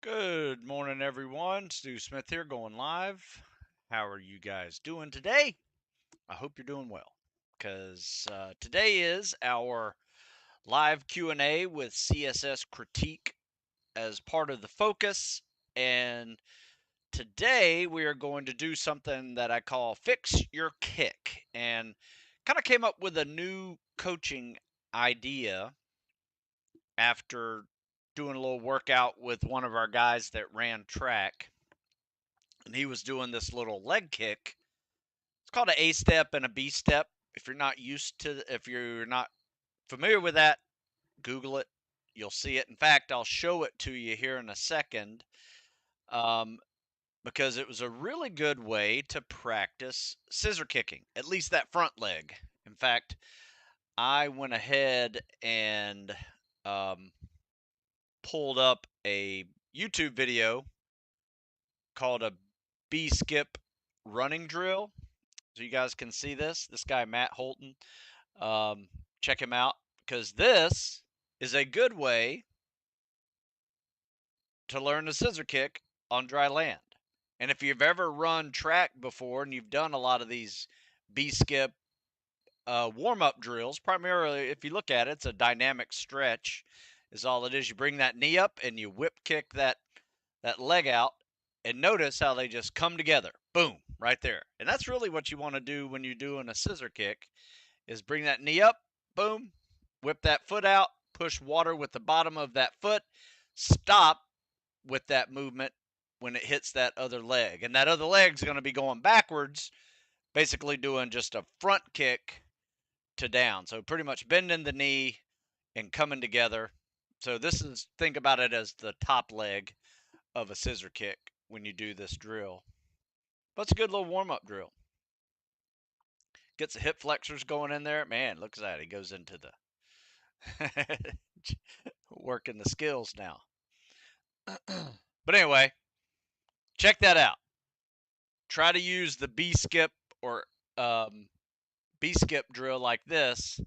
Good morning, everyone. Stu Smith here, going live. How are you guys doing today? I hope you're doing well, because today is our live Q&A with CSS critique as part of the focus. And today we are going to do something that I call fix your kick, and kind of came up with a new coaching idea after doing a little workout with one of our guys that ran track, and he was doing this little leg kick. It's called an A step and a B step. If you're not familiar with that, Google it. You'll see it. In fact, I'll show it to you here in a second, um, because it was a really good way to practice scissor kicking, at least that front leg. In fact, I went ahead and um, pulled up a YouTube video called a B skip running drill. So you guys can see this guy, Matt Holton. Um, Check him out, because this is a good way to learn the scissor kick on dry land. And if you've ever run track before and you've done a lot of these B skip warm up drills, primarily if you look at it, it's a dynamic stretch, is all it is. You bring that knee up and you whip kick that leg out, and notice how they just come together. Boom, right there. And that's really what you want to do when you're doing a scissor kick, is bring that knee up, boom, whip that foot out, push water with the bottom of that foot, stop with that movement when it hits that other leg. And that other leg's going to be going backwards, basically doing just a front kick to down. So pretty much bending the knee and coming together. So think about it as the top leg of a scissor kick when you do this drill. But it's a good little warm-up drill. Gets the hip flexors going in there. Man, look at that. He goes into the working the skills now. But anyway, check that out. Try to use the B skip or B skip drill like this,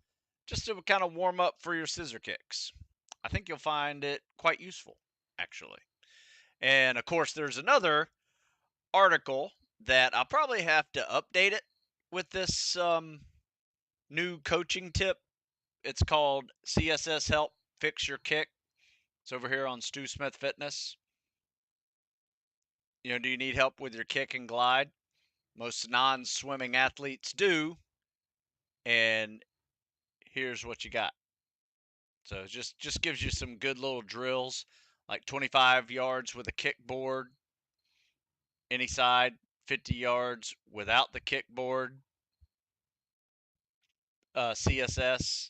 just to kind of warm up for your scissor kicks. I think you'll find it quite useful, actually. And of course, there's another article that I'll probably have to update it with this new coaching tip. It's called CSS Help Fix Your Kick. It's over here on Stu Smith Fitness. Do you need help with your kick and glide? Most non-swimming athletes do. And here's what you got. So it just gives you some good little drills, like 25 yards with a kickboard, any side, 50 yards without the kickboard, CSS,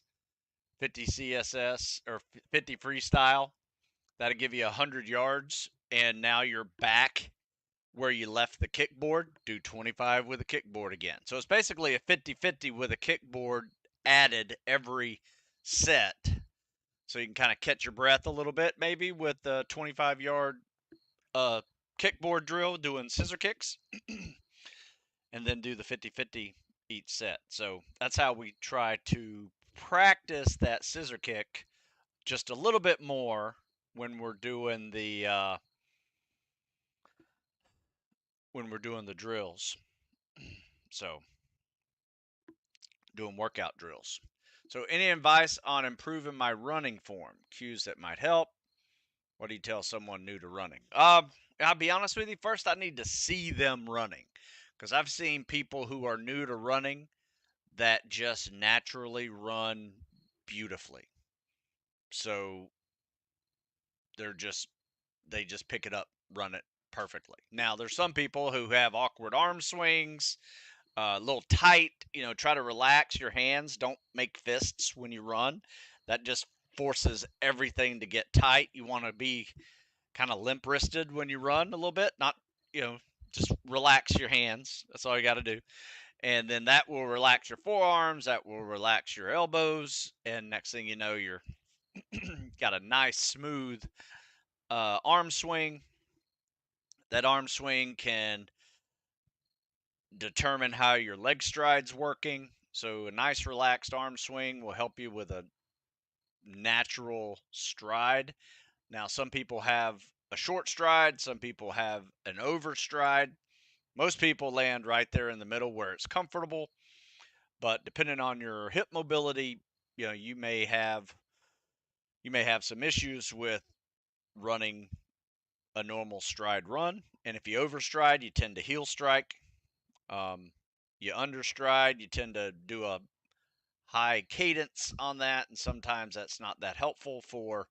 50 CSS, or 50 freestyle. That'll give you 100 yards, and now you're back where you left the kickboard. Do 25 with a kickboard again. So it's basically a 50-50 with a kickboard added every set. So you can kind of catch your breath a little bit, maybe with the 25-yard kickboard drill doing scissor kicks, and then do the 50-50 each set. So that's how we try to practice that scissor kick just a little bit more when we're doing the drills. So doing workout drills. So any advice on improving my running form? Cues that might help. What do you tell someone new to running? I'll be honest with you. First, I need to see them running, because I've seen people who are new to running that just naturally run beautifully. So they just pick it up, run it perfectly. Now, there's some people who have awkward arm swings, a little tight. Try to relax your hands. Don't make fists when you run. That just forces everything to get tight. You want to be kind of limp wristed when you run a little bit, not, just relax your hands. That's all you got to do. And then that will relax your forearms, that will relax your elbows. And next thing you know, you're got a nice, smooth arm swing. That arm swing can determine how your leg stride's working. So a nice relaxed arm swing will help you with a natural stride. Now, some people have a short stride, some people have an overstride. Most people land right there in the middle where it's comfortable, but depending on your hip mobility, you may have some issues with running a normal stride run. And if you overstride, you tend to heel strike. Um, you understride, you tend to do a high cadence on that, and sometimes that's not that helpful for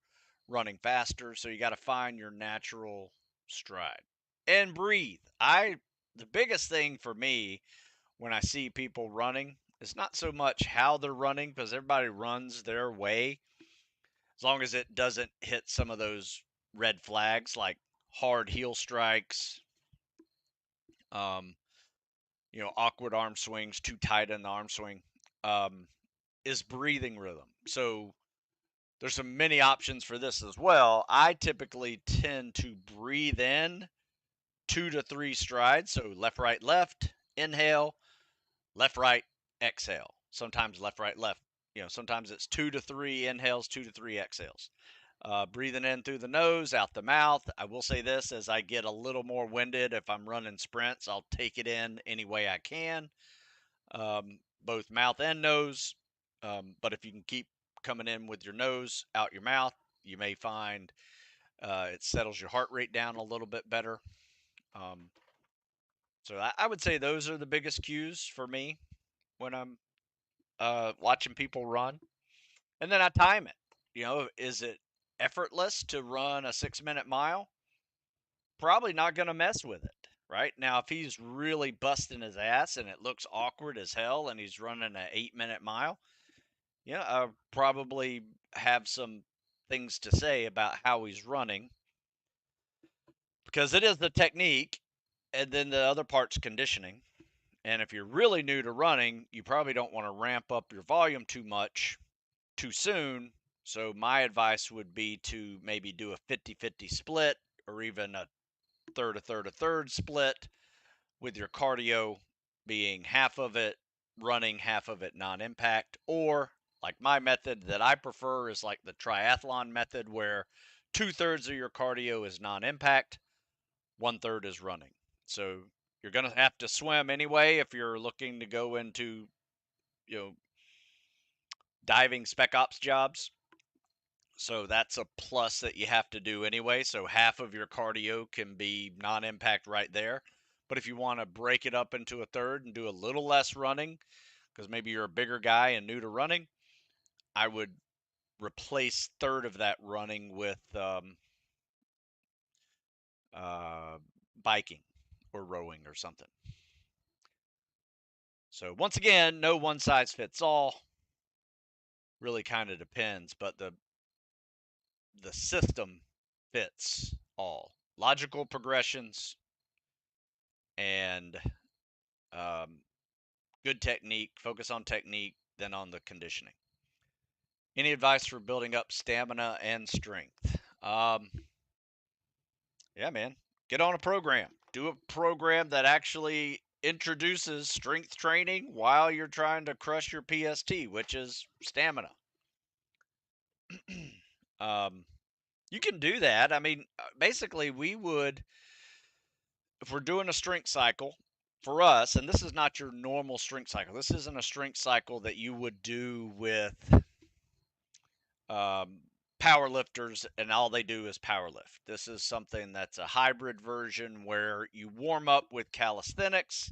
running faster. So you got to find your natural stride and breathe. The biggest thing for me when I see people running is not so much how they're running, because everybody runs their way, as long as it doesn't hit some of those red flags like hard heel strikes, um, awkward arm swings, too tight in the arm swing, um, is breathing rhythm. So there's some many options for this as well. I typically tend to breathe in 2 to 3 strides. So left, right, left, inhale, left, right, exhale. Sometimes left, right, left. Sometimes it's 2 to 3 inhales, 2 to 3 exhales. Breathing in through the nose, out the mouth. I will say this, as I get a little more winded, if I'm running sprints, I'll take it in any way I can, both mouth and nose. But if you can keep coming in with your nose, out your mouth, you may find it settles your heart rate down a little bit better. So I would say those are the biggest cues for me when I'm watching people run. And then I time it. Is it effortless to run a 6-minute mile? Probably not going to mess with it. Right now, if he's really busting his ass and it looks awkward as hell and he's running an 8-minute mile, yeah, I'll probably have some things to say about how he's running, because it is the technique, and then the other part's conditioning. And if you're really new to running, you probably don't want to ramp up your volume too much too soon. So my advice would be to maybe do a 50-50 split, or even a third, a third, a third split, with your cardio being half of it running, half of it non-impact. Or like my method that I prefer is like the triathlon method, where 2/3 of your cardio is non-impact, 1/3 is running. So you're going to have to swim anyway if you're looking to go into, you know, diving spec ops jobs. So that's a plus that you have to do anyway. So half of your cardio can be non-impact right there. But if you want to break it up into a third and do a little less running, because maybe you're a bigger guy and new to running, I would replace third of that running with uh, biking or rowing or something. So once again, no one size fits all. Really kind of depends, but the system fits all. Logical progressions and good technique. Focus on technique, then on the conditioning. Any advice for building up stamina and strength? Yeah, man. Get on a program. Do a program that actually introduces strength training while you're trying to crush your PST, which is stamina. You can do that. I mean, basically, if we're doing a strength cycle for us, and this is not your normal strength cycle, this isn't a strength cycle that you would do with power lifters and all they do is power lift. This is something that's a hybrid version where you warm up with calisthenics,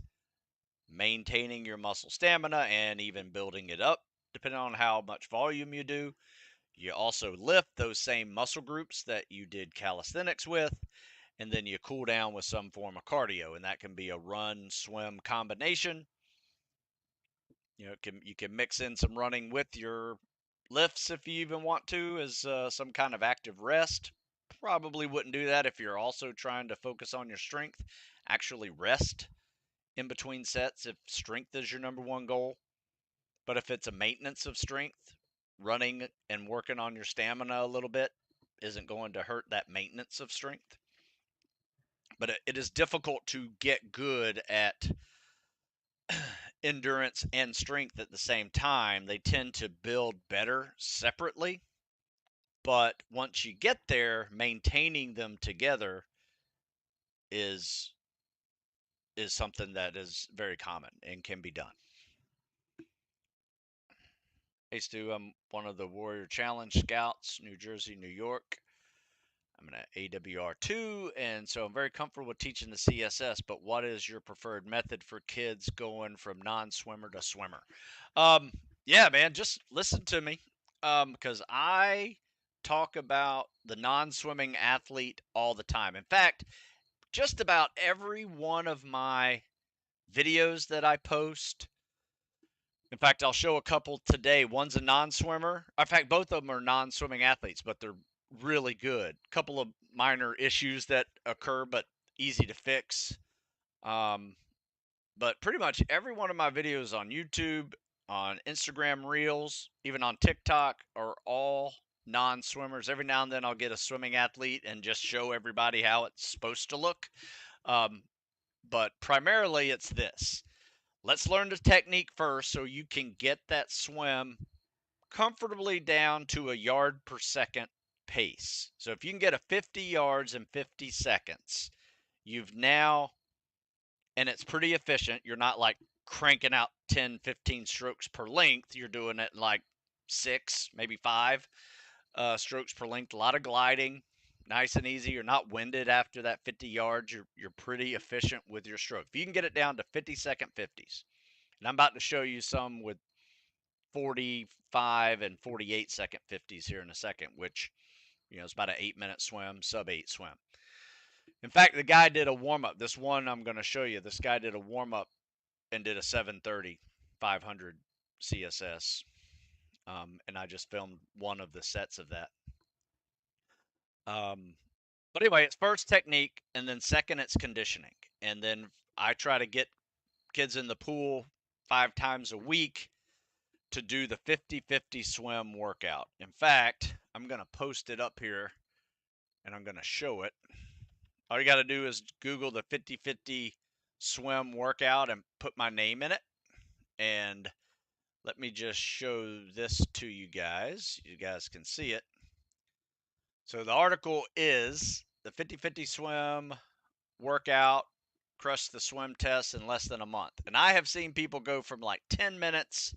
maintaining your muscle stamina and even building it up depending on how much volume you do. You also lift those same muscle groups that you did calisthenics with, and then you cool down with some form of cardio, and that can be a run swim combination. You can mix in some running with your lifts if you even want to, as some kind of active rest. Probably wouldn't do that if you're also trying to focus on your strength. Actually rest in between sets if strength is your number one goal. But if it's a maintenance of strength, running and working on your stamina a little bit isn't going to hurt that maintenance of strength. But it is difficult to get good at endurance and strength at the same time. They tend to build better separately. But once you get there, maintaining them together is something that is very common and can be done. Hey Stu, I'm one of the Warrior Challenge Scouts, New Jersey, New York. I'm an AWR2, and so I'm very comfortable with teaching the CSS, but what is your preferred method for kids going from non-swimmer to swimmer? Yeah, man, just listen to me, because I talk about the non-swimming athlete all the time. In fact, just about every one of my videos that I post, in fact, I'll show a couple today. One's a non-swimmer. In fact, both of them are non-swimming athletes, but they're really good. A couple of minor issues that occur, but easy to fix. But pretty much every one of my videos on YouTube, on Instagram Reels, even on TikTok, are all non-swimmers. Every now and then I'll get a swimming athlete and just show everybody how it's supposed to look. But primarily it's this. Let's learn the technique first so you can get that swim comfortably down to a yard per second pace. So if you can get a 50 yards in 50 seconds, you've now, and it's pretty efficient. You're not like cranking out 10, 15 strokes per length. You're doing it like 6, maybe 5 strokes per length. A lot of gliding, nice and easy. You're not winded after that 50 yards. You're pretty efficient with your stroke. If you can get it down to 50-second 50s, and I'm about to show you some with 45 and 48-second 50s here in a second, which, is about an 8-minute swim, sub-8 swim. In fact, the guy did a warm-up. This one I'm going to show you, this guy did a warm-up and did a 730 500 CSS. And I just filmed one of the sets of that. But anyway, it's first technique, and then second, it's conditioning. And then I try to get kids in the pool 5 times a week to do the 50-50 swim workout. In fact, I'm going to post it up here and I'm going to show it. All you got to do is Google the 50-50 swim workout and put my name in it. And let me just show this to you guys. You guys can see it. So the article is the 50-50 swim workout, crush the swim test in less than a month. And I have seen people go from like 10 minutes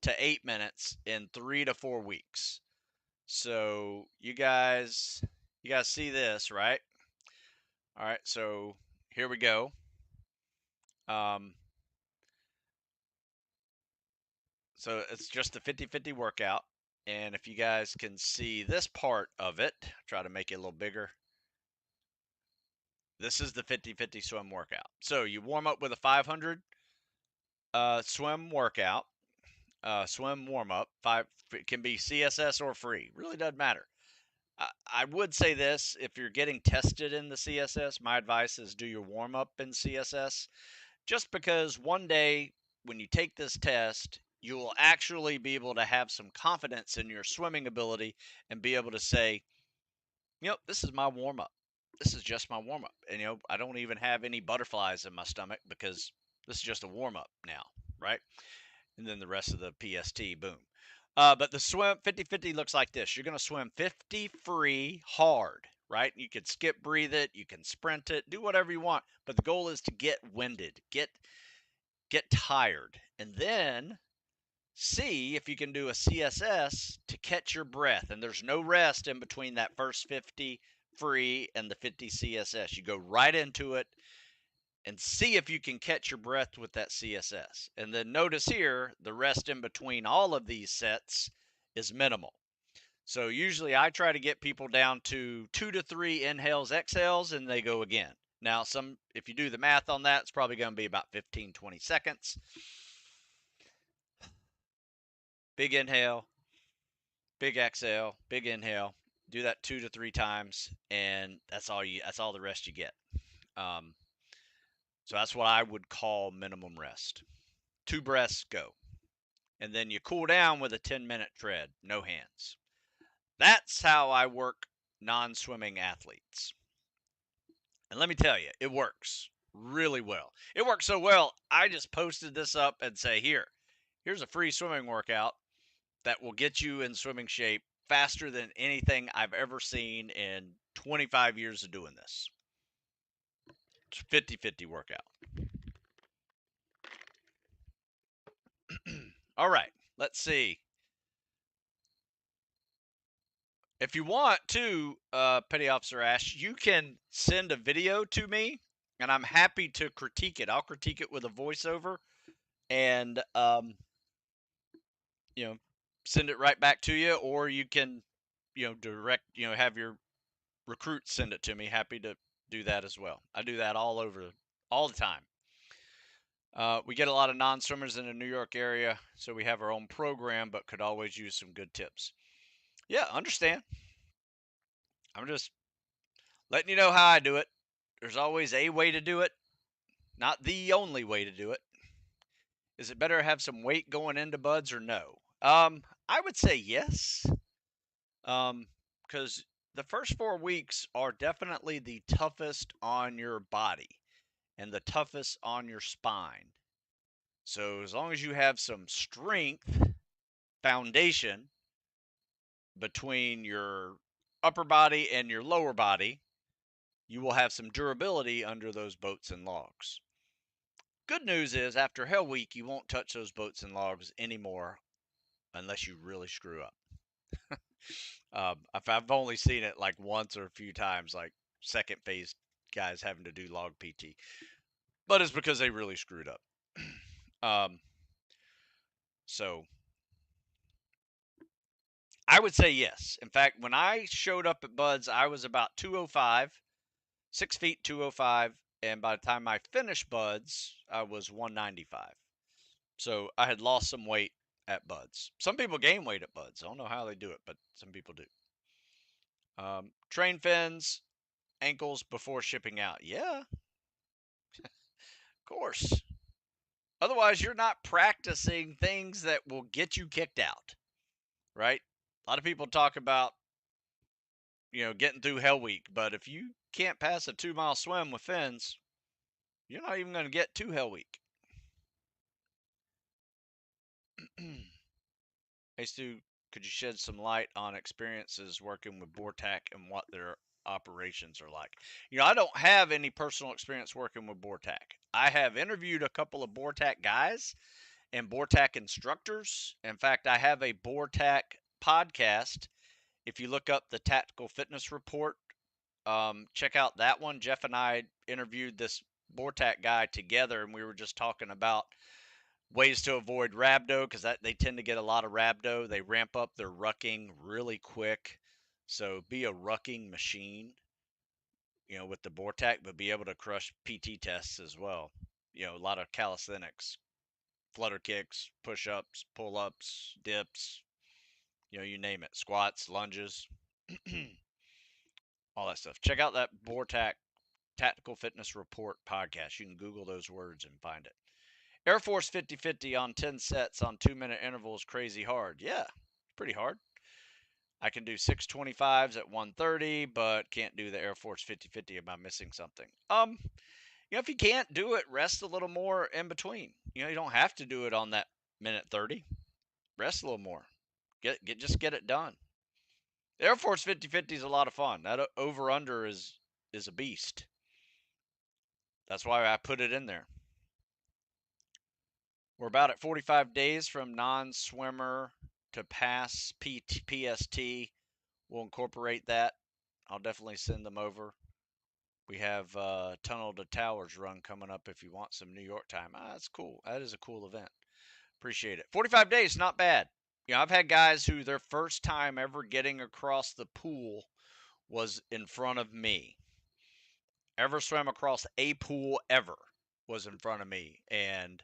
to 8 minutes in 3 to 4 weeks. So you guys see this, right? All right, so here we go. So it's just a 50-50 workout. And if you guys can see this part of it, try to make it a little bigger. This is the 50-50 swim workout. So you warm up with a 500 swim workout. Swim warm up. It can be CSS or free. Really doesn't matter. I would say this: if you're getting tested in the CSS, my advice is do your warm up in CSS. Just because one day when you take this test, you will actually be able to have some confidence in your swimming ability and be able to say, this is my warm up. This is just my warm up. And, I don't even have any butterflies in my stomach because this is just a warm up now, right? And then the rest of the PST, boom. But the swim 50-50 looks like this. You're going to swim 50 free hard, right? You can skip breathe it. You can sprint it. Do whatever you want. But the goal is to get winded, get tired, and then see if you can do a CSS to catch your breath. And there's no rest in between that first 50 free and the 50 CSS. You go right into it and see if you can catch your breath with that CSS. And then notice here, the rest in between all of these sets is minimal. So usually I try to get people down to 2 to 3 inhales, exhales, and they go again. Now, if you do the math on that, it's probably going to be about 15, 20 seconds. Big inhale, big exhale, big inhale. Do that 2 to 3 times, and that's all the rest you get. So that's what I would call minimum rest. 2 breaths, go. And then you cool down with a 10-minute tread, no hands. That's how I work non-swimming athletes. And let me tell you, it works really well. It works so well, I just posted this up and say, here's a free swimming workout that will get you in swimming shape faster than anything I've ever seen in 25 years of doing this. It's 50-50 workout. All right, let's see. If you want to, Petty Officer Ash, you can send a video to me, and I'm happy to critique it. I'll critique it with a voiceover, and you know, send it right back to you, or you can, direct, have your recruit send it to me. Happy to do that as well. I do that all the time. We get a lot of non-swimmers in the New York area, so we have our own program, but could always use some good tips. Yeah, understand. I'm just letting you know how I do it. There's always a way to do it, not the only way to do it. Is it better to have some weight going into buds or no? I would say yes. Because the first 4 weeks are definitely the toughest on your body and the toughest on your spine. So as long as you have some strength foundation between your upper body and your lower body, you will have some durability under those boats and logs. Good news is after Hell Week, you won't touch those boats and logs anymore unless you really screw up. I've only seen it like once or a few times, like second phase guys having to do log PT, but it's because they really screwed up. So I would say yes. In fact, when I showed up at Buds, I was about 205, 6 feet, 205, and by the time I finished Buds, I was 195. So I had lost some weight at Buds. Some people gain weight at Buds. I don't know how they do it, but some people do. Train fins, ankles before shipping out. Yeah, of course. Otherwise, you're not practicing things that will get you kicked out, right? A lot of people talk about, getting through Hell Week, but if you can't pass a 2-mile swim with fins, you're not even going to get to Hell Week. Hey, Stu, could you shed some light on experiences working with BORTAC and what their operations are like? I don't have any personal experience working with BORTAC. I have interviewed a couple of BORTAC guys and BORTAC instructors. In fact, I have a BORTAC podcast. If you look up the Tactical Fitness Report, check out that one. Jeff and I interviewed this BORTAC guy together, and we were just talking about ways to avoid rhabdo because they tend to get a lot of rhabdo. They ramp up their rucking really quick. So be a rucking machine, with the BORTAC, but be able to crush PT tests as well. A lot of calisthenics, flutter kicks, push-ups, pull-ups, dips, you name it, squats, lunges, all that stuff. Check out that BORTAC Tactical Fitness Report podcast. You can Google those words and find it. Air Force 50-50 on 10 sets on 2-minute intervals, crazy hard. Yeah, pretty hard. I can do 625s at 130, but can't do the Air Force 50-50 if I'm missing something. If you can't do it, rest a little more in between. You don't have to do it on that minute 30. Rest a little more. Just get it done. The Air Force 50-50 is a lot of fun. That over under is a beast. That's why I put it in there. We're about at 45 days from non-swimmer to pass PST. We'll incorporate that. I'll definitely send them over. We have Tunnel to Towers run coming up if you want some New York time. That's cool. That is a cool event. Appreciate it. 45 days, not bad. I've had guys who their first time ever getting across the pool was in front of me. Ever swam across a pool ever was in front of me. And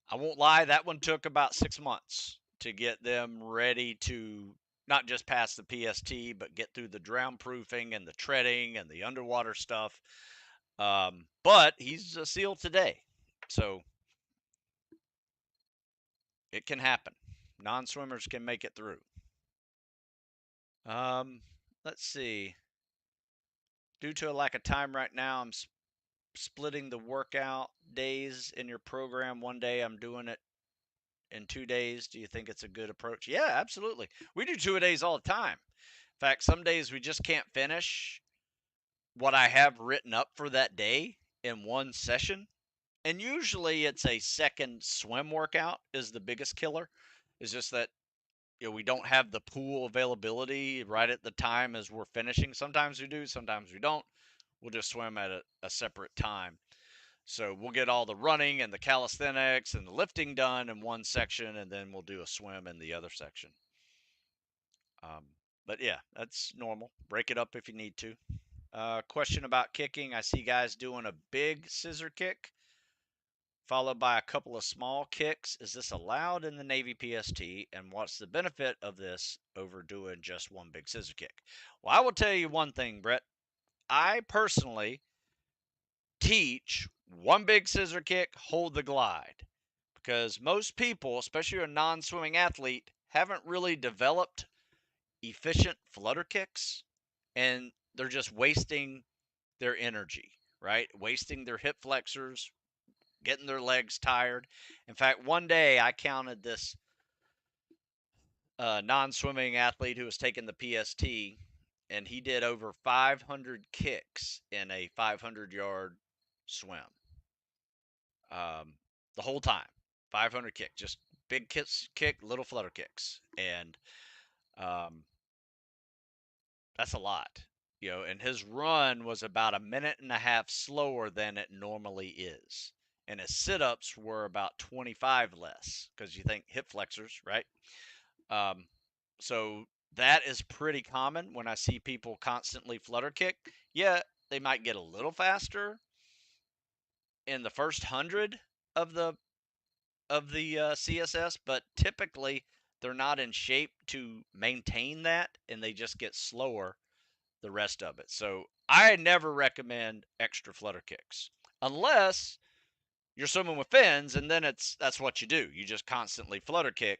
I won't lie, that one took about 6 months to get them ready to not just pass the PST, but get through the drown proofing and the treading and the underwater stuff. But he's a SEAL today. So it can happen. Non-swimmers can make it through. Let's see. Due to a lack of time right now, I'm splitting the workout days in your program. One day I'm doing it in 2 days? Do you think it's a good approach? Yeah, absolutely. We do 2 a days all the time. In fact, some days we just can't finish what I have written up for that day in one session. And usually it's a second swim workout is the biggest killer. It's just that we don't have the pool availability right at the time as we're finishing. Sometimes we do, sometimes we don't. We'll just swim at a separate time. So we'll get all the running and the calisthenics and the lifting done in one section, and then we'll do a swim in the other section. But yeah, that's normal. Break it up if you need to. Question about kicking. I see guys doing a big scissor kick followed by a couple of small kicks. Is this allowed in the Navy PST? And what's the benefit of this over doing just one big scissor kick? Well, I will tell you one thing, Brett. I personally teach one big scissor kick, hold the glide. Because most people, especially a non swimming athlete, haven't really developed efficient flutter kicks, and they're just wasting their energy, right? Wasting their hip flexors, getting their legs tired. In fact, one day I counted this non-swimming athlete who was taking the PST, and he did over 500 kicks in a 500-yard swim. The whole time, 500 kick, just big kick, little flutter kicks, and that's a lot. And his run was about a minute and a half slower than it normally is. And his sit-ups were about 25 less because you think hip flexors, right? So that is pretty common when I see people constantly flutter kick. Yeah, they might get a little faster in the first 100 of the CSS, but typically they're not in shape to maintain that, and they just get slower the rest of it. So I never recommend extra flutter kicks unless you're swimming with fins, and then that's what you do. You just constantly flutter kick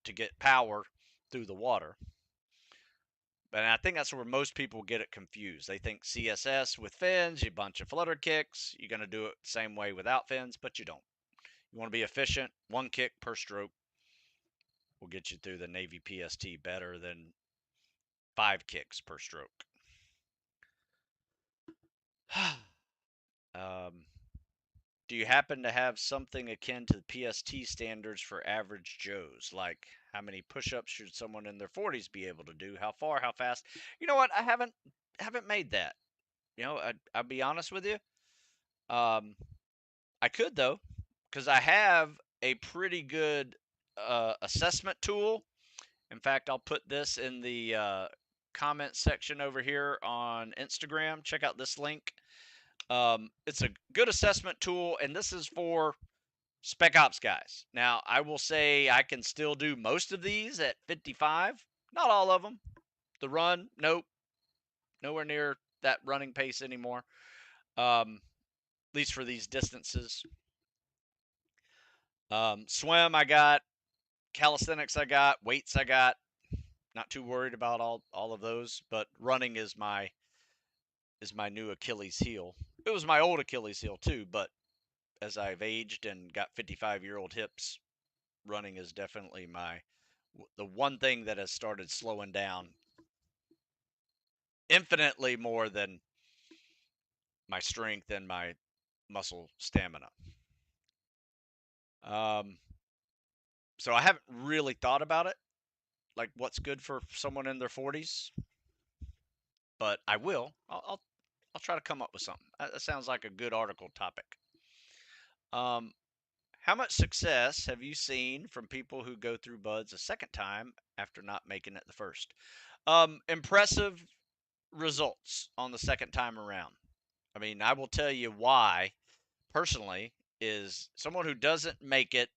to get power through the water. And I think that's where most people get it confused. They think CSS with fins, you bunch of flutter kicks, you're going to do it the same way without fins, but you don't. You want to be efficient. One kick per stroke will get you through the Navy PST better than 5 kicks per stroke. Do you happen to have something akin to the PST standards for average Joes? Like how many push-ups should someone in their 40s be able to do? How far? How fast? You know what? I haven't made that. I'll be honest with you. I could though, because I have a pretty good assessment tool. In fact, I'll put this in the comment section over here on Instagram. Check out this link. It's a good assessment tool, and this is for Spec Ops guys. Now, I will say I can still do most of these at 55. Not all of them. The run, nope. Nowhere near that running pace anymore. At least for these distances. Swim, I got. Calisthenics, I got. Weights, I got. Not too worried about all of those, but running is my new Achilles heel. It was my old Achilles heel too, but as I've aged and got 55-year-old hips, running is definitely the one thing that has started slowing down infinitely more than my strength and my muscle stamina. So I haven't really thought about it, like what's good for someone in their 40s, but I will. I'll try to come up with something. That sounds like a good article topic. How much success have you seen from people who go through BUDS a second time after not making it the first? Impressive results on the second time around. I mean, I will tell you why, personally, is someone who doesn't make it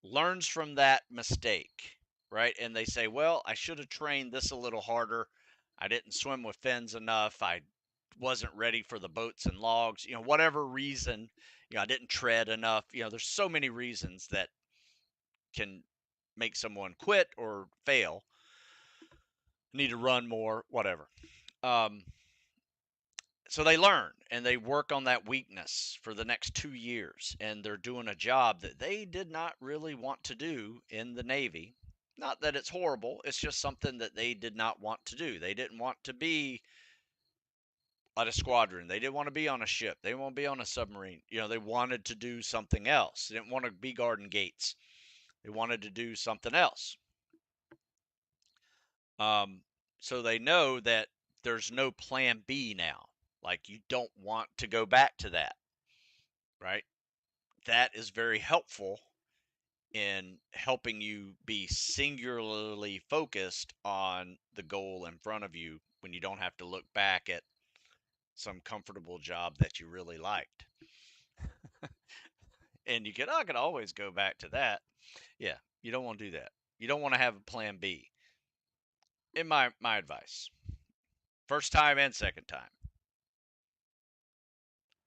learns from that mistake, right? And they say, well, I should have trained this a little harder. I didn't swim with fins enough. I wasn't ready for the boats and logs, whatever reason, I didn't tread enough. There's so many reasons that can make someone quit or fail, need to run more, whatever. So they learn and they work on that weakness for the next 2 years, and they're doing a job that they did not really want to do in the Navy. Not that it's horrible, it's just something that they did not want to do. They didn't want to be at a squadron. They didn't want to be on a ship. They didn't want to be on a submarine. They wanted to do something else. They didn't want to be guarding gates. They wanted to do something else. So they know that there's no plan B now. Like, you don't want to go back to that, right? That is very helpful in helping you be singularly focused on the goal in front of you when you don't have to look back at some comfortable job that you really liked. And I could always go back to that. Yeah, you don't want to do that. You don't want to have a plan B. In my advice. First time and second time.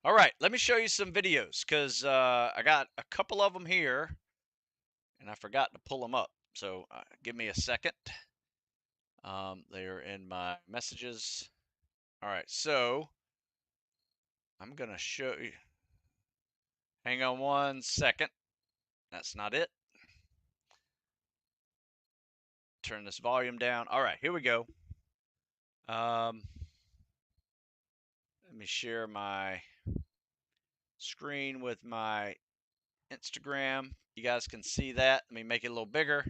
All right, let me show you some videos because I got a couple of them here and I forgot to pull them up. So give me a second. They are in my messages. All right, so I'm going to show you. Hang on one second. That's not it. Turn this volume down. All right, here we go. Let me share my screen with my Instagram. You guys can see that. Let me make it a little bigger.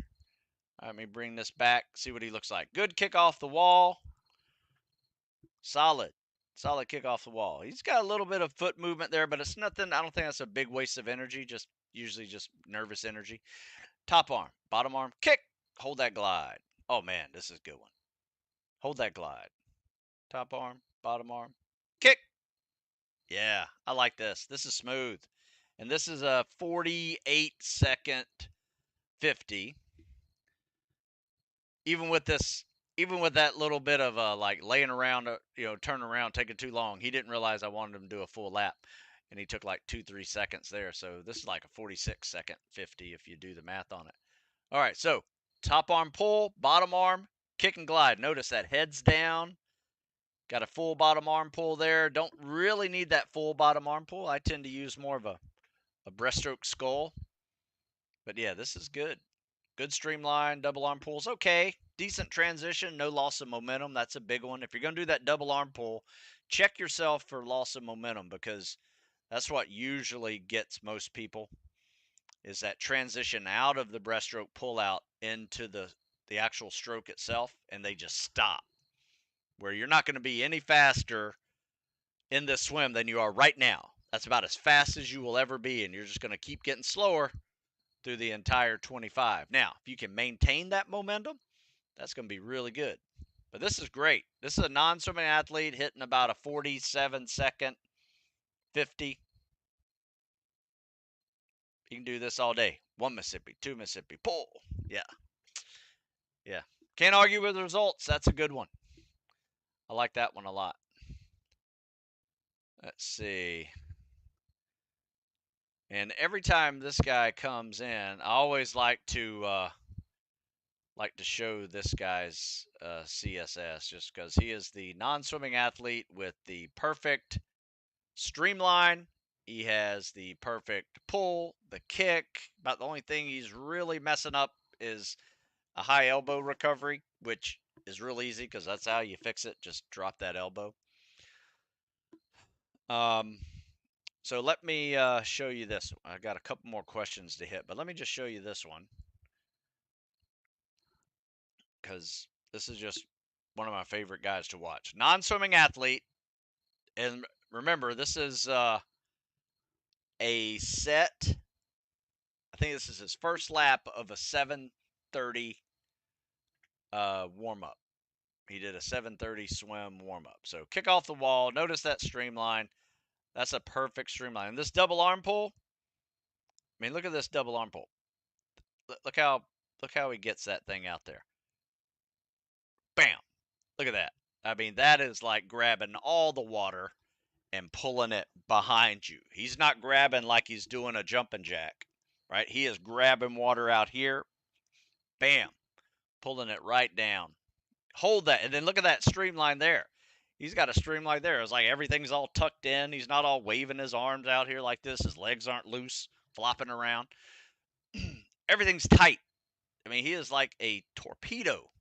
Let me bring this back, see what he looks like. Good kick off the wall. Solid kick off the wall. He's got a little bit of foot movement there, but it's nothing. I don't think that's a big waste of energy, just usually just nervous energy. Top arm, bottom arm, kick. Hold that glide. Oh man, this is a good one. Hold that glide. Top arm, bottom arm, kick. Yeah, I like this. This is smooth. And this is a 48-second 50. Even with that little bit of like laying around, turning around, taking too long, he didn't realize I wanted him to do a full lap, and he took like 2-3 seconds there. So this is like a 46-second 50 if you do the math on it. All right, so top arm pull, bottom arm, kick and glide. Notice that head's down. Got a full bottom arm pull there. Don't really need that full bottom arm pull. I tend to use more of a breaststroke skull. But yeah, this is good. Good streamline, double arm pulls. Okay, decent transition, no loss of momentum. That's a big one. If you're going to do that double arm pull, check yourself for loss of momentum, because that's what usually gets most people, is that transition out of the breaststroke pull out into the actual stroke itself, and they just stop. Where you're not going to be any faster in this swim than you are right now. That's about as fast as you will ever be, and you're just going to keep getting slower through the entire 25. Now, if you can maintain that momentum, that's going to be really good. But this is great. This is a non-swimming athlete hitting about a 47-second 50. You can do this all day. 1 Mississippi, 2 Mississippi, pull. Yeah. Yeah. Can't argue with the results. That's a good one. I like that one a lot. Let's see. And every time this guy comes in, I always like to show this guy's CSS, just because he is the non-swimming athlete with the perfect streamline. He has the perfect pull, the kick. About the only thing he's really messing up is a high elbow recovery, which is real easy because that's how you fix it. Just drop that elbow. So let me show you this. I got a couple more questions to hit, but let me just show you this one, because this is just one of my favorite guys to watch. Non-swimming athlete, and remember, this is a set. I think this is his first lap of a 7:30 warm-up. He did a 7:30 swim warm-up. So kick off the wall. Notice that streamline. That's a perfect streamline. And this double arm pull, I mean, look at this double arm pull. Look how he gets that thing out there. Bam. Look at that. I mean, that is like grabbing all the water and pulling it behind you. He's not grabbing like he's doing a jumping jack, right? He is grabbing water out here. Bam. Pulling it right down. Hold that. And then look at that streamline there. He's got a streamline there. It's like everything's all tucked in. He's not all waving his arms out here like this. His legs aren't loose, flopping around. Everything's tight. I mean, he is like a torpedo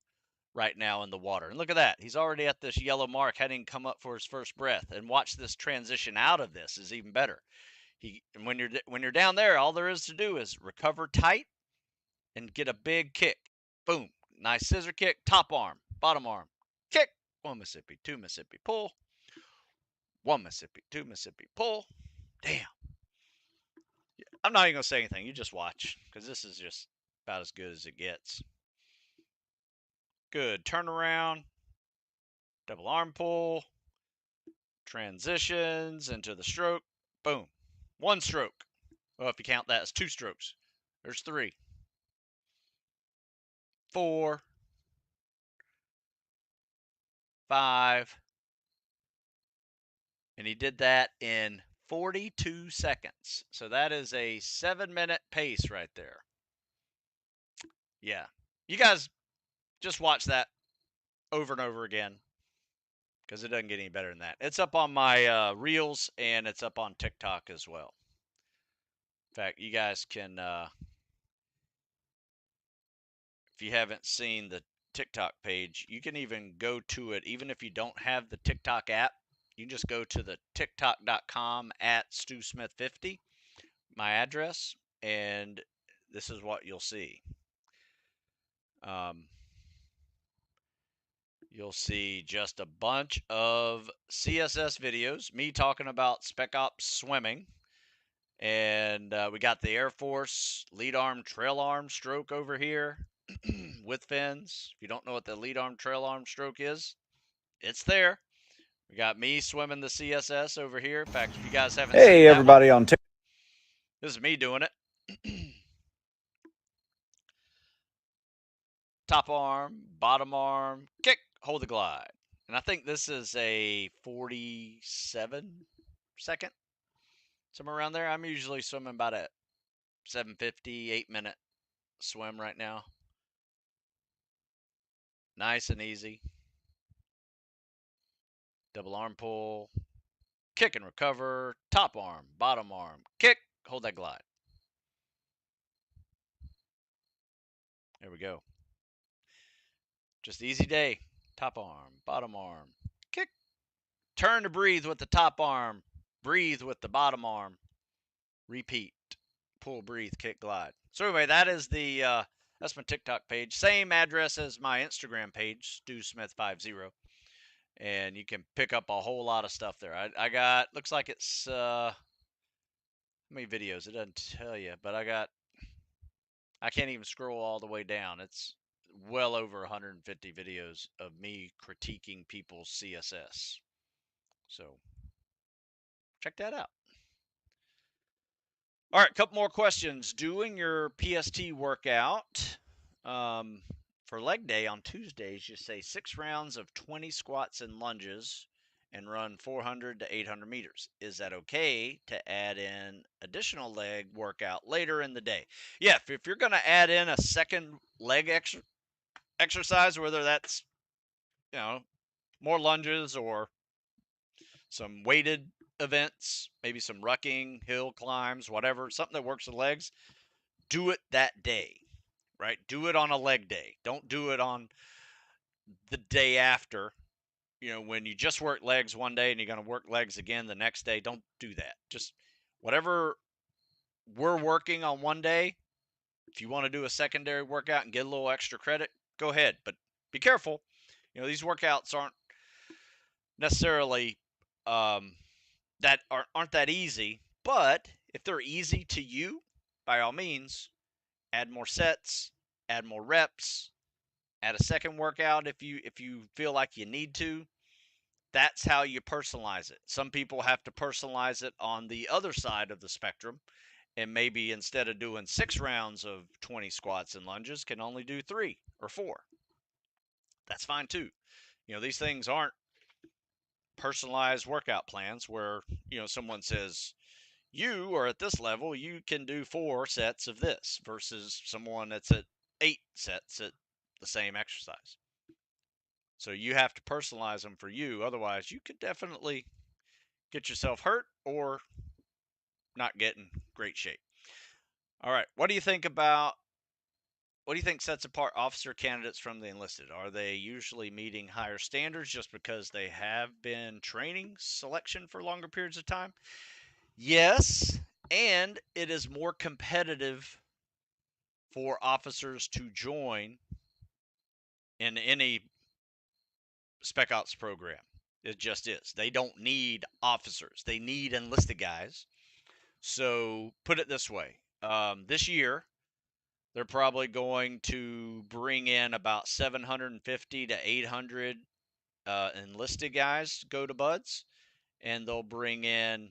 right now in the water. And look at that. He's already at this yellow mark, heading come up for his first breath. And watch this transition out of this is even better. When you're down there, all there is to do is recover tight and get a big kick. Boom. Nice scissor kick, top arm, bottom arm, kick. 1 Mississippi, 2 Mississippi, pull. 1 Mississippi, 2 Mississippi, pull. Damn. I'm not even going to say anything. You just watch because this is just about as good as it gets. Good. Turnaround. Double arm pull. Transitions into the stroke. Boom. 1 stroke. Well, if you count that as 2 strokes. There's 3. 4. 5. And he did that in 42 seconds. So that is a 7-minute pace right there. Yeah. You guys just watch that over and over again because it doesn't get any better than that. It's up on my Reels and it's up on TikTok as well. In fact, you guys can, if you haven't seen the TikTok page, you can even go to it. Even if you don't have the TikTok app, you can just go to the tiktok.com @StuSmith50, my address, and this is what you'll see. You'll see just a bunch of CSS videos, me talking about Spec Ops swimming, and we got the Air Force lead arm, trail arm stroke over here with fins. If you don't know what the lead arm, trail arm stroke is, it's there. We got me swimming the CSS over here. In fact, if you guys haven't seen that everybody one, on TikTok, this is me doing it. Top arm, bottom arm, kick, hold the glide. And I think this is a 47-second, somewhere around there. I'm usually swimming about a 750, 8-minute swim right now. Nice and easy. Double arm pull, kick and recover, top arm, bottom arm, kick, hold that glide. There we go. Just easy day. Top arm, bottom arm, kick. Turn to breathe with the top arm, breathe with the bottom arm. Repeat. Pull, breathe, kick, glide. So anyway, that is the that's my TikTok page. Same address as my Instagram page, StuSmith50. And you can pick up a whole lot of stuff there. I got, looks like it's how many videos? It doesn't tell you, but I can't even scroll all the way down. It's well over 150 videos of me critiquing people's CSS. So check that out. All right, a couple more questions. Doing your PST workout for leg day on Tuesdays, you say 6 rounds of 20 squats and lunges and run 400 to 800 meters. Is that okay to add in additional leg workout later in the day? Yeah, if you're going to add in a second leg exercise, whether that's, more lunges or some weighted events, maybe some rucking, hill climbs, whatever, something that works the legs, do it that day, right? Do it on a leg day. Don't do it on the day after. When you just work legs one day and you're going to work legs again the next day, don't do that. Just whatever we're working on one day, if you want to do a secondary workout and get a little extra credit, go ahead. But be careful. These workouts aren't necessarily that aren't that easy, but if they're easy to you, by all means, add more sets, add more reps, add a second workout if you feel like you need to. That's how you personalize it. Some people have to personalize it on the other side of the spectrum, and maybe instead of doing 6 rounds of 20 squats and lunges, can only do 3 or 4. That's fine too. These things aren't personalized workout plans where, someone says, you are at this level, you can do 4 sets of this versus someone that's at 8 sets at the same exercise. So you have to personalize them for you. Otherwise, you could definitely get yourself hurt or not get in great shape. All right. What do you think sets apart officer candidates from the enlisted? Are they usually meeting higher standards just because they have been training selection for longer periods of time? Yes, and it is more competitive for officers to join in any spec ops program. It just is. They don't need officers. They need enlisted guys. So put it this way: this year they're probably going to bring in about 750 to 800 enlisted guys to go to buds, and they'll bring in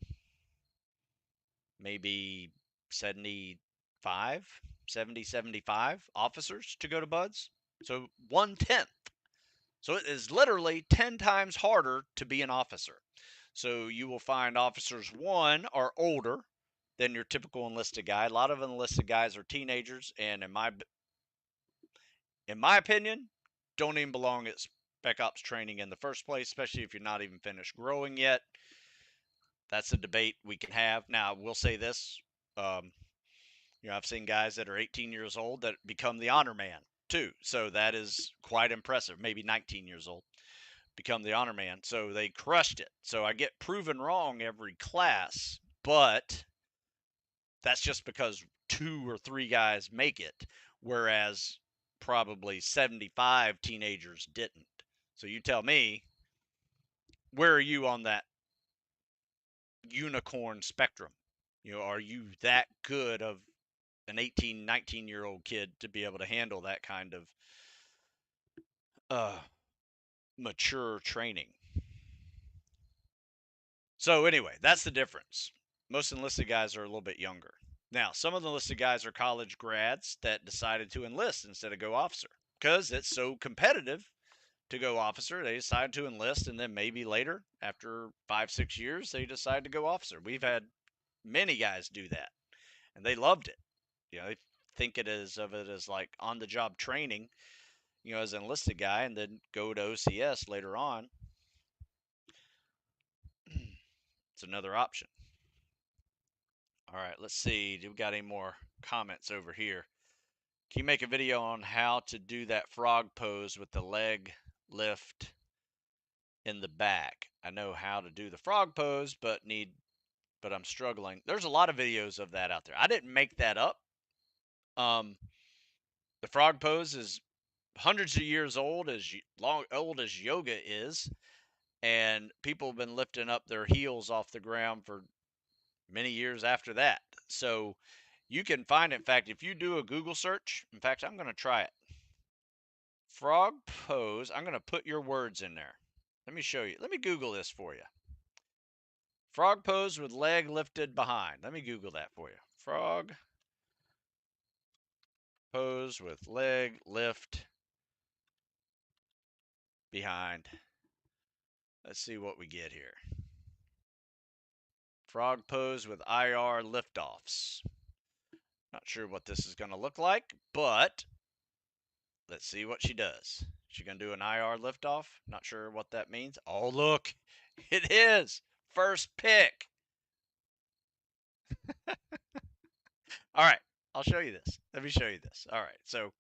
maybe 75, 70, 75 officers to go to buds. So 1/10. So it is literally 10 times harder to be an officer. So you will find officers, one, are older than your typical enlisted guy. A lot of enlisted guys are teenagers, and in my opinion, don't even belong at spec ops training in the first place, especially if you're not even finished growing yet. That's a debate we can have. Now, we'll say this. Um, I've seen guys that are 18 years old that become the honor man too. So that is quite impressive. Maybe 19 years old, become the honor man. So they crushed it. So I get proven wrong every class, but that's just because 2 or 3 guys make it, whereas probably 75 teenagers didn't. So you tell me, where are you on that unicorn spectrum? Are you that good of an 18, 19-year-old kid to be able to handle that kind of uh, mature training? So anyway, that's the difference. Most enlisted guys are a little bit younger. Now, some of the enlisted guys are college grads that decided to enlist instead of go officer because it's so competitive to go officer. They decide to enlist, and then maybe later, after 5, 6 years, they decide to go officer. We've had many guys do that, and they loved it. They think of it as like on the job training, as an enlisted guy, and then go to OCS later on. It's another option. All right, let's see. Do we got any more comments over here? Can you make a video on how to do that frog pose with the leg lift in the back? I know how to do the frog pose, but I'm struggling. There's a lot of videos of that out there. I didn't make that up. The frog pose is hundreds of years old, old as yoga is, and people have been lifting up their heels off the ground for many years after that. So you can find, in fact, if you do a Google search, in fact, I'm going to try it. Frog pose. I'm going to put your words in there. Let me show you. Let me Google this for you. Frog pose with leg lifted behind. Let me Google that for you. Frog pose with leg lift behind. Let's see what we get here. Frog pose with IR liftoffs. Not sure what this is going to look like, but let's see what she does. She going to do an IR liftoff? Not sure what that means. Oh, look. It is. First pick. All right. I'll show you this. Let me show you this. All right. So,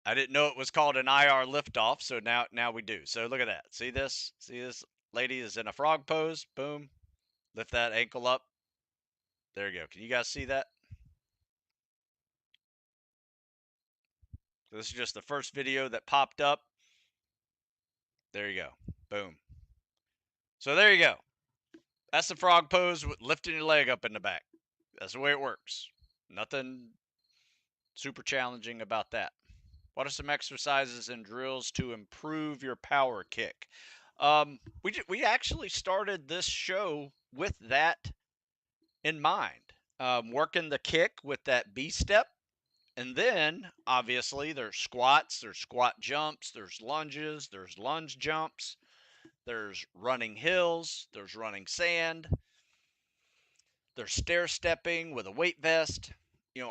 I didn't know it was called an IR liftoff, so now we do. So look at that. See this? See this lady is in a frog pose. Boom. Lift that ankle up. There you go. Can you guys see that? So this is just the first video that popped up. There you go. Boom. So there you go. That's the frog pose with lifting your leg up in the back. That's the way it works. Nothing super challenging about that. What are some exercises and drills to improve your power kick? We actually started this show with that in mind. Working the kick with that B step. And then, obviously, there's squats, there's squat jumps, there's lunges, there's lunge jumps, there's running hills, there's running sand, there's stair stepping with a weight vest.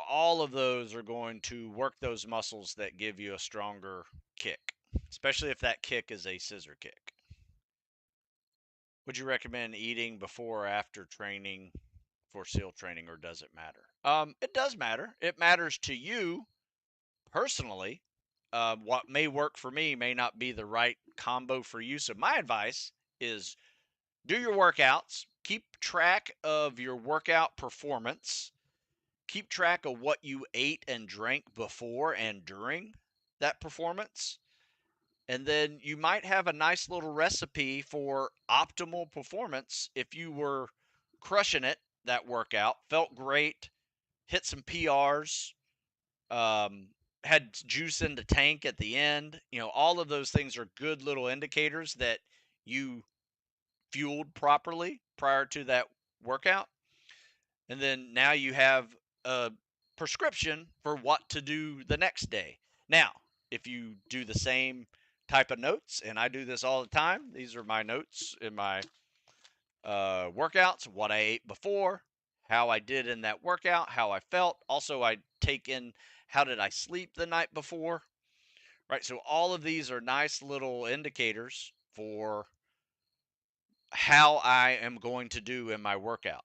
all of those are going to work those muscles that give you a stronger kick, especially if that kick is a scissor kick. Would you recommend eating before or after training for SEAL training, or does it matter? It does matter. It matters to you personally. What may work for me may not be the right combo for you. So my advice is do your workouts, keep track of your workout performance, keep track of what you ate and drank before and during that performance. And then you might have a nice little recipe for optimal performance if you were crushing it that workout, felt great, hit some PRs, had juice in the tank at the end. All of those things are good little indicators that you fueled properly prior to that workout. And then now you have a prescription for what to do the next day. Now, if you do the same type of notes, and I do this all the time, these are my notes in my workouts, what I ate before, how I did in that workout, how I felt. Also, I take in how did I sleep the night before, right? So all of these are nice little indicators for how I am going to do in my workout,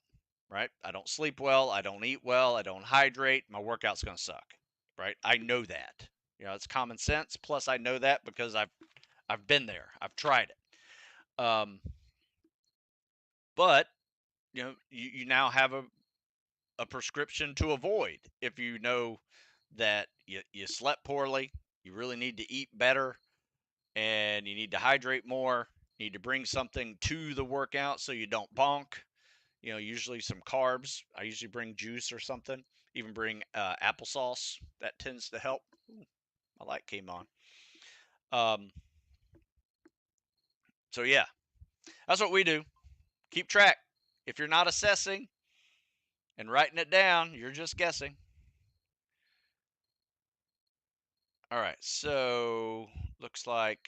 right? I don't sleep well, I don't eat well, I don't hydrate, my workout's going to suck, right? I know that. It's common sense. Plus, I know that because I've been there, I've tried it. But you now have a prescription to avoid if you know that you slept poorly, you really need to eat better, and you need to hydrate more. You need to bring something to the workout so you don't bonk. Usually some carbs. I usually bring juice or something. Even bring applesauce. That tends to help. Ooh, my light came on. Um, so yeah, that's what we do. Keep track. If you're not assessing and writing it down, you're just guessing. All right, so looks like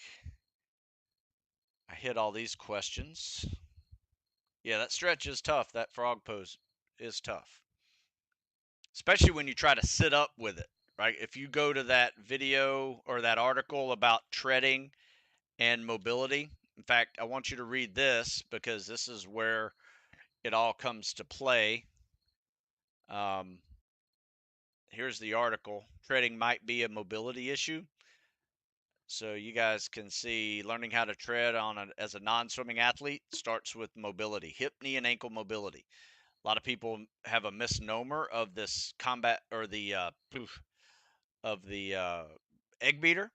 I hit all these questions. Yeah, that stretch is tough. That frog pose is tough, especially when you try to sit up with it, right? If you go to that video or that article about treading and mobility, in fact, I want you to read this because this is where it all comes to play. Um, Here's the article. Treading might be a mobility issue. So you guys can see learning how to tread as a non-swimming athlete starts with mobility, hip, knee, and ankle mobility. A lot of people have a misnomer of this combat or the egg beater.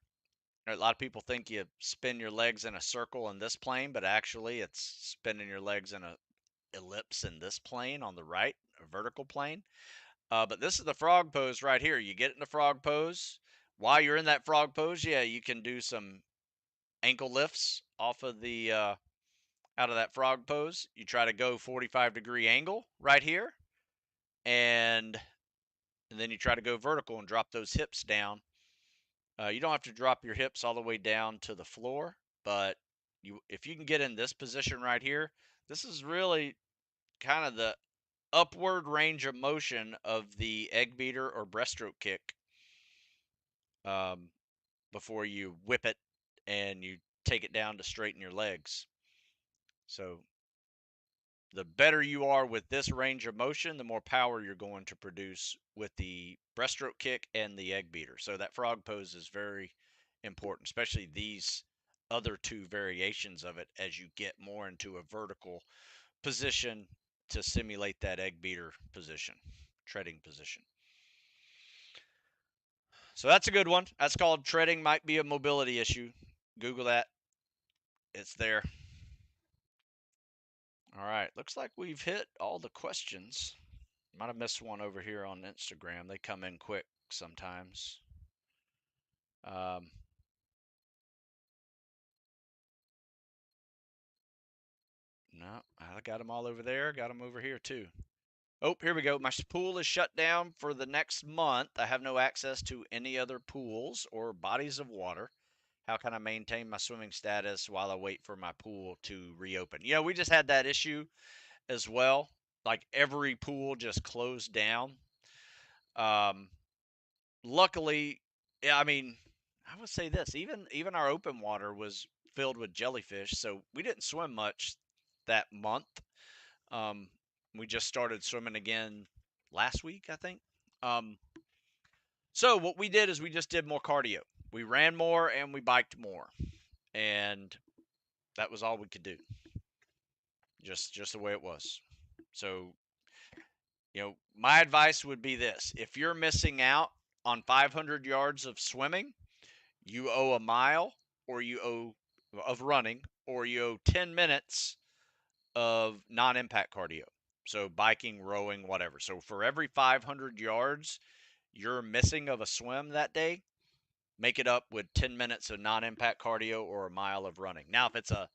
A lot of people think you spin your legs in a circle in this plane, but actually it's spinning your legs in a ellipse in this plane on the right, a vertical plane. But this is the frog pose right here. You get in the frog pose. While you're in that frog pose, yeah, you can do some ankle lifts off of the out of that frog pose. You try to go 45-degree angle right here, and then you try to go vertical and drop those hips down. You don't have to drop your hips all the way down to the floor, but if you can get in this position right here, this is really kind of the upward range of motion of the egg beater or breaststroke kick, um, before you whip it and you take it down to straighten your legs. So the better you are with this range of motion, the more power you're going to produce with the breaststroke kick and the egg beater. So that frog pose is very important, especially these other two variations of it as you get more into a vertical position to simulate that egg beater position, treading position. So that's a good one. That's called treading might be a mobility issue. Google that. It's there. All right. Looks like we've hit all the questions. Might have missed one over here on Instagram. They come in quick sometimes. Um, no, I got them all over there. Got them over here too. Oh, here we go. My pool is shut down for the next month. I have no access to any other pools or bodies of water. How can I maintain my swimming status while I wait for my pool to reopen? We just had that issue as well. Like every pool just closed down. Luckily, yeah, I mean, I would say this, even our open water was filled with jellyfish, so we didn't swim much that month. Um, we just started swimming again last week, I think. Um, so what we did is we just did more cardio. We ran more and we biked more, and that was all we could do. Just the way it was. So, my advice would be this: if you're missing out on 500 yards of swimming, you owe a mile, or you owe of running, or you owe 10 minutes of non-impact cardio. So biking, rowing, whatever. So for every 500 yards you're missing of a swim that day, make it up with 10 minutes of non-impact cardio or a mile of running. Now, if it's a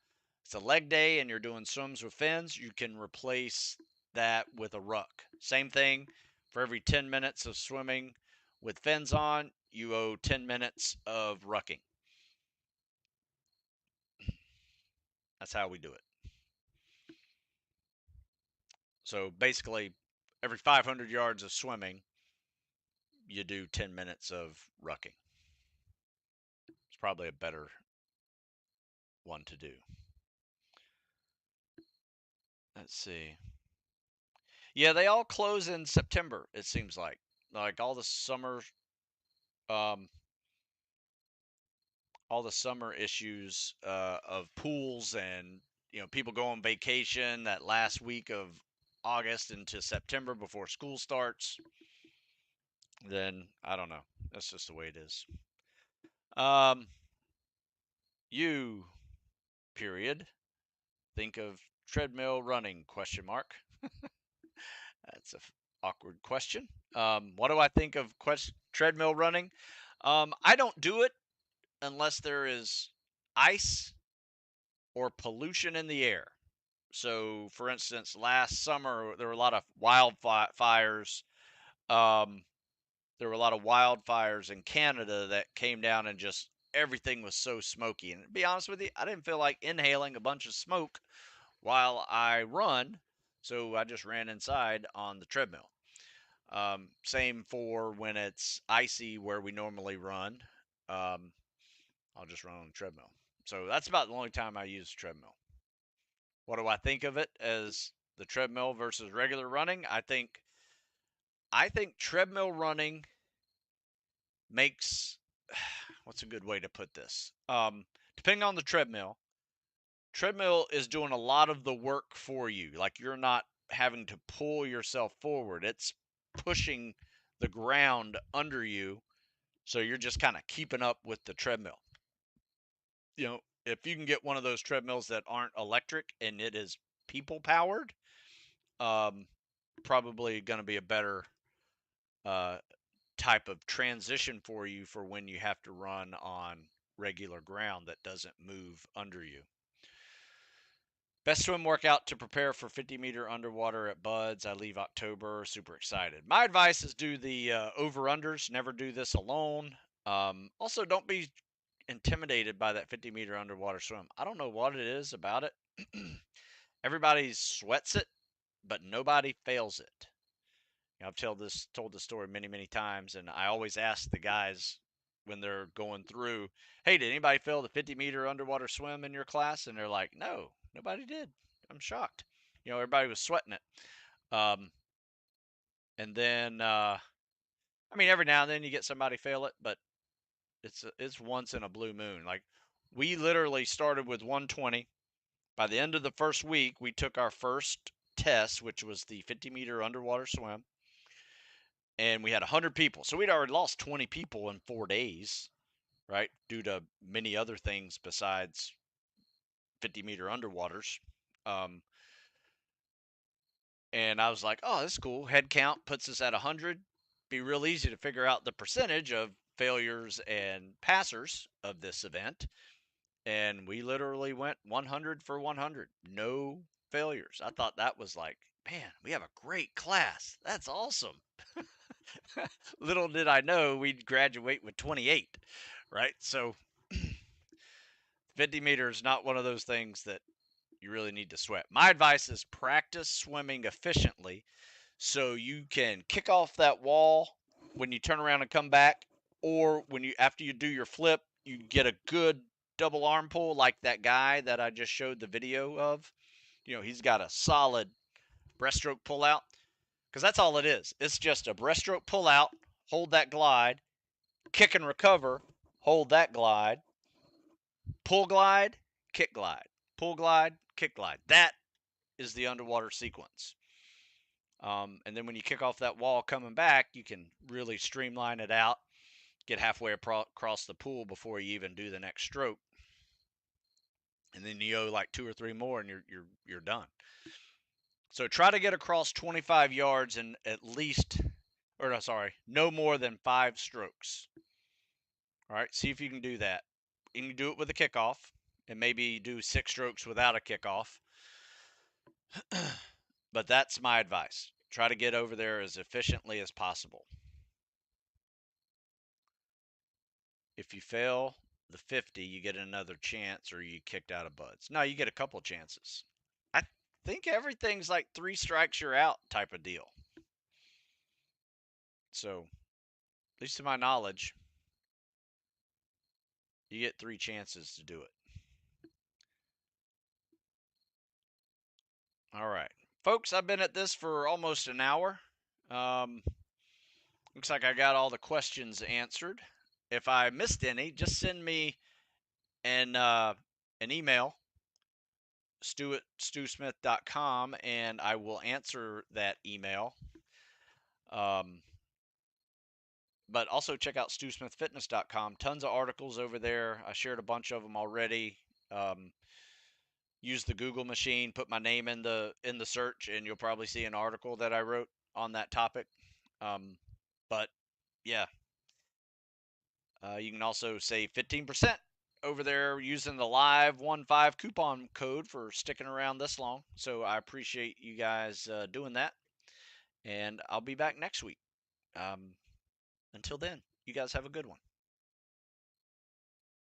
leg day and you're doing swims with fins, you can replace that with a ruck. Same thing, for every 10 minutes of swimming with fins on, you owe 10 minutes of rucking. That's how we do it. So basically, every 500 yards of swimming, you do 10 minutes of rucking. It's probably a better one to do. Let's see. Yeah, they all close in September, it seems like. Like um, all the summer issues of pools and people go on vacation that last week of August into September before school starts. Then I don't know. That's just the way it is. Um, you period think of treadmill running question mark. That's a awkward question. What do I think of treadmill running? I don't do it unless there is ice or pollution in the air. So, for instance, last summer there were a lot of wildfires. Um, there were a lot of wildfires in Canada that came down and just everything was so smoky. And to be honest with you, I didn't feel like inhaling a bunch of smoke while I run, so I just ran inside on the treadmill. Same for when it's icy where we normally run. Um, I'll just run on the treadmill. So that's about the only time I use treadmill. What do I think of it as the treadmill versus regular running? I think treadmill running makes what's a good way to put this? Depending on the treadmill is doing a lot of the work for you. Like you're not having to pull yourself forward. It's pushing the ground under you. So you're just kind of keeping up with the treadmill. If you can get one of those treadmills that aren't electric and it is people powered, um, probably going to be a better uh, type of transition for you for when you have to run on regular ground that doesn't move under you. Best swim workout to prepare for 50-meter underwater at Buds. I leave October. Super excited. My advice is do the over-unders. Never do this alone. Also, don't be intimidated by that 50-meter underwater swim. I don't know what it is about it. Everybody sweats it, but nobody fails it. I've told this story many, many times, and I always ask the guys when they're going through, "Hey, did anybody fail the 50-meter underwater swim in your class?" And they're like, "No, nobody did." I'm shocked. Everybody was sweating it. Um, and then, I mean, every now and then you get somebody fail it, but it's once in a blue moon. Like we literally started with 120. By the end of the first week, we took our first test, which was the 50-meter underwater swim, and we had 100 people. So we'd already lost 20 people in 4 days, right? Due to many other things besides 50-meter underwaters. And I was like, oh, that's cool. Head count puts us at 100. Be real easy to figure out the percentage of failures and passers of this event. And we literally went 100 for 100. No failures. I thought that was like, man, we have a great class. That's awesome. Little did I know we'd graduate with 28, right? So 50 meters is not one of those things that you really need to sweat. My advice is practice swimming efficiently so you can kick off that wall when you turn around and come back, or when you after you do your flip, you get a good double arm pull like that guy that I just showed the video of. He's got a solid breaststroke pull out, because that's all it is. It's just a breaststroke pull out, hold that glide, kick and recover, hold that glide, pull glide, kick glide, pull glide, kick glide. That is the underwater sequence. And then when you kick off that wall coming back, you can really streamline it out, get halfway across the pool before you even do the next stroke, and then you go like 2 or 3 more, and you're done. So try to get across 25 yards in at least, or no, sorry, no more than 5 strokes. All right, see if you can do that. You can do it with a kickoff, and maybe do 6 strokes without a kickoff. But that's my advice. Try to get over there as efficiently as possible. If you fail the 50, you get another chance, or you kicked out of buds. No, you get a couple chances. I think everything's like 3 strikes, you're out type of deal. So, at least to my knowledge, you get 3 chances to do it. All right. Folks, I've been at this for almost an hour. Looks like I got all the questions answered. If I missed any, just send me an email, stu@stewsmith.com, and I will answer that email. But also check out stewsmithfitness.com. Tons of articles over there. I shared a bunch of them already. Use the Google machine, put my name in the search, and you'll probably see an article that I wrote on that topic. But yeah, you can also save 15% over there using the live 15 coupon code for sticking around this long. So I appreciate you guys doing that, and I'll be back next week. Until then, you guys have a good one.